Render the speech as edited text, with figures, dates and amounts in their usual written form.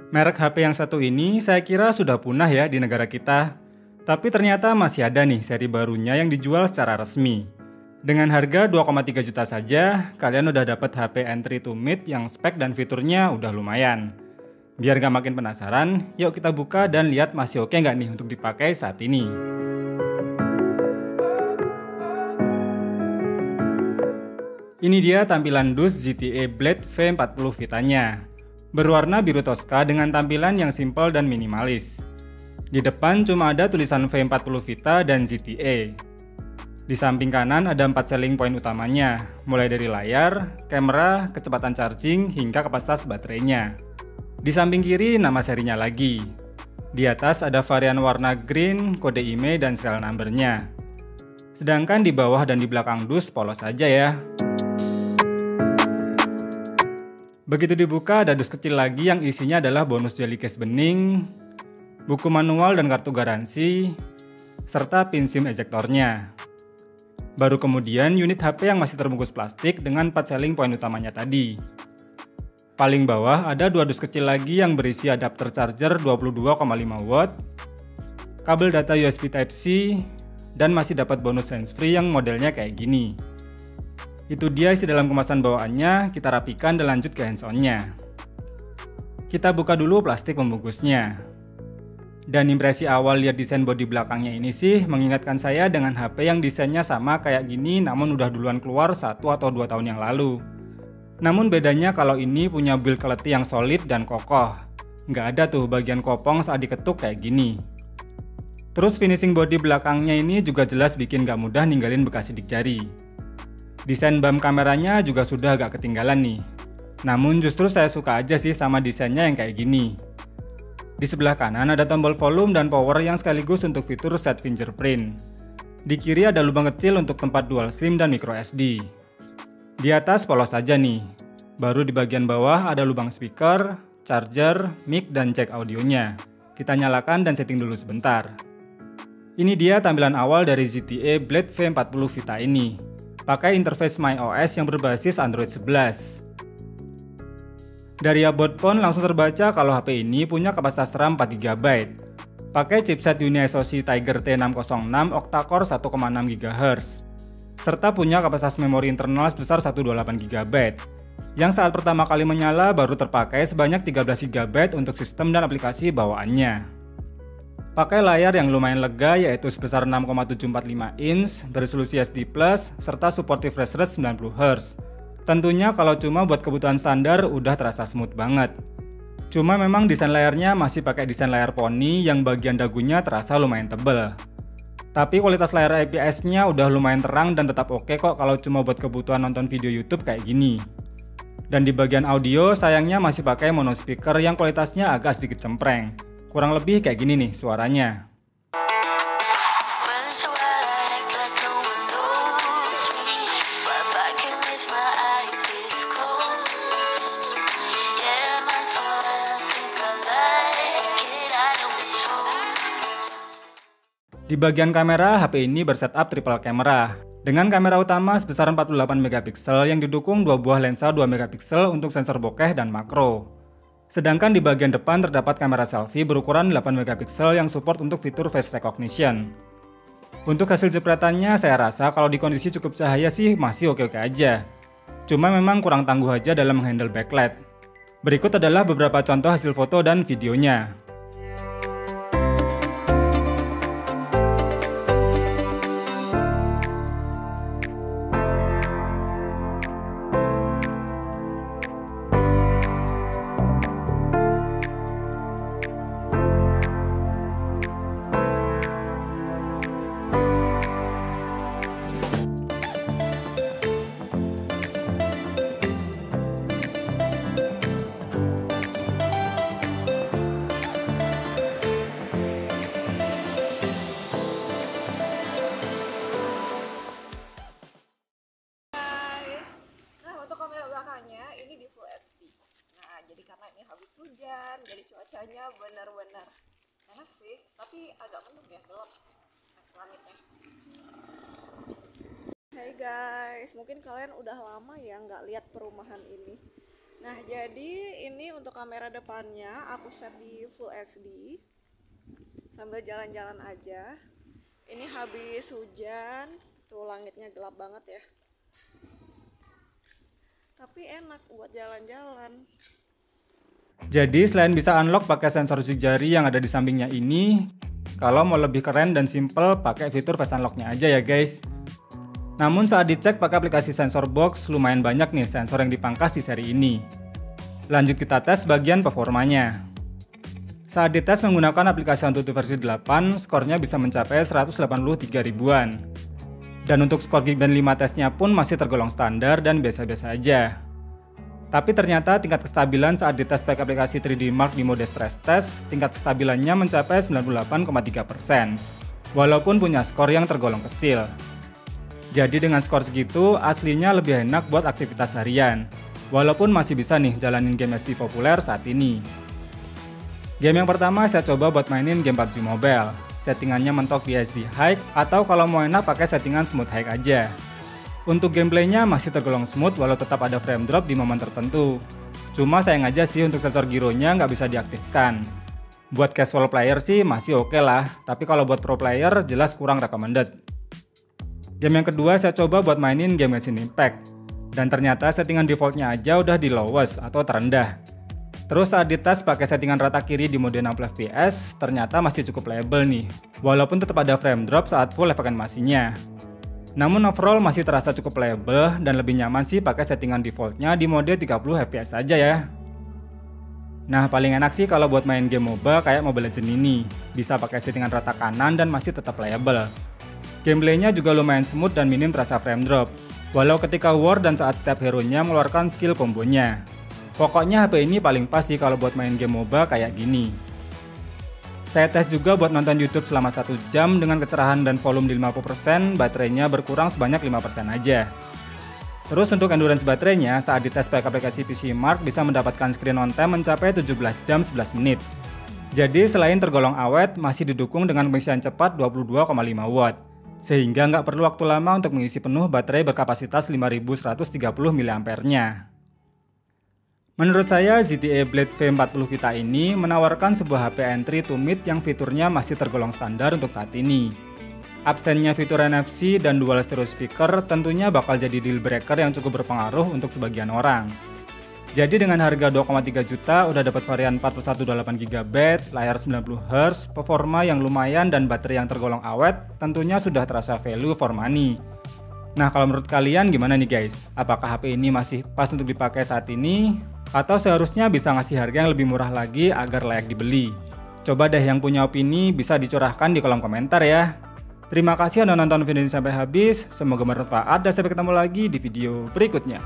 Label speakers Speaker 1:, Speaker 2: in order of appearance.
Speaker 1: Merek HP yang satu ini saya kira sudah punah ya di negara kita. Tapi ternyata masih ada nih seri barunya yang dijual secara resmi. Dengan harga 2,3 juta saja, kalian udah dapat HP entry to mid yang spek dan fiturnya udah lumayan. Biar gak makin penasaran, yuk kita buka dan lihat masih oke nggak nih untuk dipakai saat ini. Ini dia tampilan dus ZTE Blade V40 Vita-nya. Berwarna biru Tosca dengan tampilan yang simpel dan minimalis. Di depan cuma ada tulisan V40 Vita dan ZTE. Di samping kanan ada 4 selling point utamanya, mulai dari layar, kamera, kecepatan charging, hingga kapasitas baterainya. Di samping kiri nama serinya lagi. Di atas ada varian warna green, kode IMEI, dan serial number-nya. Sedangkan di bawah dan di belakang dus polos saja ya. Begitu dibuka ada dus kecil lagi yang isinya adalah bonus jelly case bening, buku manual dan kartu garansi, serta pin SIM ejektornya. Baru kemudian unit HP yang masih terbungkus plastik dengan 4 selling point utamanya tadi. Paling bawah ada 2 dus kecil lagi yang berisi adapter charger 22,5 watt, kabel data USB Type-C, dan masih dapat bonus handsfree yang modelnya kayak gini. Itu dia isi dalam kemasan bawaannya, kita rapikan dan lanjut ke hands-on-nya. Kita buka dulu plastik pembungkusnya. Dan impresi awal lihat desain bodi belakangnya ini sih mengingatkan saya dengan HP yang desainnya sama kayak gini namun udah duluan keluar 1 atau 2 tahun yang lalu. Namun bedanya kalau ini punya build quality yang solid dan kokoh. Nggak ada tuh bagian kopong saat diketuk kayak gini. Terus finishing bodi belakangnya ini juga jelas bikin nggak mudah ninggalin bekas sidik jari. Desain BAM kameranya juga sudah agak ketinggalan nih. Namun justru saya suka aja sih sama desainnya yang kayak gini. Di sebelah kanan ada tombol volume dan power yang sekaligus untuk fitur set fingerprint. Di kiri ada lubang kecil untuk tempat dual SIM dan micro SD. Di atas polos saja nih. Baru di bagian bawah ada lubang speaker, charger, mic, dan jack audionya. Kita nyalakan dan setting dulu sebentar. Ini dia tampilan awal dari ZTE Blade V40 Vita ini. Pakai interface MyOS yang berbasis Android 11. Dari about phone langsung terbaca kalau HP ini punya kapasitas RAM 4GB. Pakai chipset UniSoC Tiger T606 octa-core 1,6 GHz. Serta punya kapasitas memori internal sebesar 128GB. Yang saat pertama kali menyala baru terpakai sebanyak 13GB untuk sistem dan aplikasi bawaannya. Pakai layar yang lumayan lega yaitu sebesar 6,745 inch, beresolusi SD+, serta supportive refresh rate 90Hz. Tentunya kalau cuma buat kebutuhan standar udah terasa smooth banget. Cuma memang desain layarnya masih pakai desain layar poni yang bagian dagunya terasa lumayan tebel. Tapi kualitas layar IPS-nya udah lumayan terang dan tetap oke kok kalau cuma buat kebutuhan nonton video YouTube kayak gini. Dan di bagian audio sayangnya masih pakai mono speaker yang kualitasnya agak sedikit cempreng. Kurang lebih kayak gini nih suaranya. Di bagian kamera, HP ini bersetup triple camera. Dengan kamera utama sebesar 48 megapiksel yang didukung 2 buah lensa 2 megapiksel untuk sensor bokeh dan makro. Sedangkan di bagian depan terdapat kamera selfie berukuran 8 megapiksel yang support untuk fitur face recognition. Untuk hasil jepretannya saya rasa kalau di kondisi cukup cahaya sih masih oke-oke aja. Cuma memang kurang tangguh aja dalam menghandle backlight. Berikut adalah beberapa contoh hasil foto dan videonya.
Speaker 2: hujan, jadi cuacanya benar-benar enak sih, tapi agak mendung ya, gelap langitnya. Hai guys, mungkin kalian udah lama ya nggak lihat perumahan ini. Nah, jadi ini untuk kamera depannya aku set di Full HD sambil jalan-jalan aja. Ini habis hujan, tuh langitnya gelap banget ya. Tapi enak buat jalan-jalan.
Speaker 1: Jadi selain bisa unlock pakai sensor sidik jari yang ada di sampingnya ini, kalau mau lebih keren dan simple pakai fitur face unlocknya aja ya guys. Namun saat dicek pakai aplikasi sensor box, lumayan banyak nih sensor yang dipangkas di seri ini. Lanjut kita tes bagian performanya. Saat dites menggunakan aplikasi AnTuTu versi 8, skornya bisa mencapai 183 ribuan. Dan untuk skor Geekbench 5 tesnya pun masih tergolong standar dan biasa-biasa aja. Tapi ternyata tingkat kestabilan saat dites pakai aplikasi 3D Mark di mode stress test, tingkat kestabilannya mencapai 98,3%, walaupun punya skor yang tergolong kecil. Jadi dengan skor segitu, aslinya lebih enak buat aktivitas harian, walaupun masih bisa nih jalanin game masih populer saat ini. Game yang pertama saya coba buat mainin game PUBG Mobile. Settingannya mentok di HD High, atau kalau mau enak pakai settingan Smooth High aja. Untuk gameplaynya masih tergolong smooth walau tetap ada frame drop di momen tertentu. Cuma sayang aja sih untuk sensor gironya nggak bisa diaktifkan. Buat casual player sih masih oke lah, tapi kalau buat pro player jelas kurang recommended. Game yang kedua saya coba buat mainin game Genshin Impact. Dan ternyata settingan defaultnya aja udah di lowest atau terendah. Terus saat dites pakai settingan rata kiri di mode 60 fps, ternyata masih cukup playable nih. Walaupun tetap ada frame drop saat full efek animasinya. Namun overall masih terasa cukup playable dan lebih nyaman sih pakai settingan defaultnya di mode 30 fps aja ya. Nah paling enak sih kalau buat main game MOBA kayak Mobile Legends ini. Bisa pakai settingan rata kanan dan masih tetap playable. Gameplaynya juga lumayan smooth dan minim terasa frame drop. Walau ketika war dan saat setiap hero-nya mengeluarkan skill kombonya. Pokoknya HP ini paling pas sih kalau buat main game MOBA kayak gini. Saya tes juga buat nonton YouTube selama 1 jam dengan kecerahan dan volume di 50%, baterainya berkurang sebanyak 5% aja. Terus untuk endurance baterainya, saat dites pakai aplikasi PC Mark bisa mendapatkan screen on time mencapai 17 jam 11 menit. Jadi selain tergolong awet, masih didukung dengan pengisian cepat 22,5 watt. Sehingga nggak perlu waktu lama untuk mengisi penuh baterai berkapasitas 5130 mAh-nya. Menurut saya, ZTE Blade V40 Vita ini menawarkan sebuah HP entry to mid yang fiturnya masih tergolong standar untuk saat ini. Absennya fitur NFC dan dual stereo speaker tentunya bakal jadi deal breaker yang cukup berpengaruh untuk sebagian orang. Jadi dengan harga 2,3 juta udah dapat varian 418GB, layar 90Hz, performa yang lumayan dan baterai yang tergolong awet, tentunya sudah terasa value for money. Nah kalau menurut kalian gimana nih guys? Apakah HP ini masih pas untuk dipakai saat ini? Atau seharusnya bisa ngasih harga yang lebih murah lagi agar layak dibeli? Coba deh yang punya opini bisa dicurahkan di kolom komentar ya. Terima kasih udah nonton video ini sampai habis, semoga bermanfaat dan sampai ketemu lagi di video berikutnya.